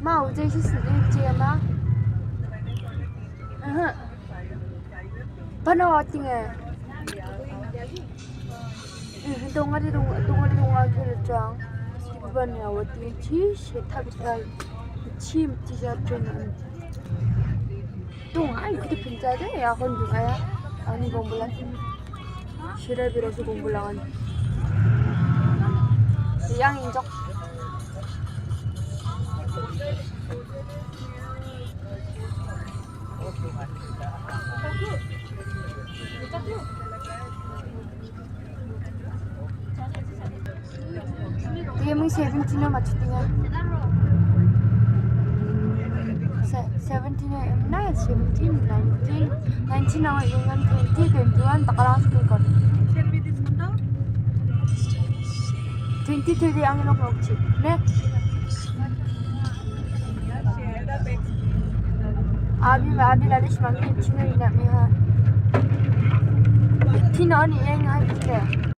妈，我这是死对接吗？嗯哼，不能我听哎。동아리 그랬죠. 이번에 어디 지시 타비탈 침 티셔츠는 동아리 그때 pin자데 야 건중아야 아니 공부란 시래비로서 공부랑은 양인적 Dia mung 17 na matchtinga. 17 na 17, 19, 19 na yung 20, 21 takalang school ko. 23 ang ilok nokchi. Ne? Abi lalish mangi chino ina miha. Tino ni yang hai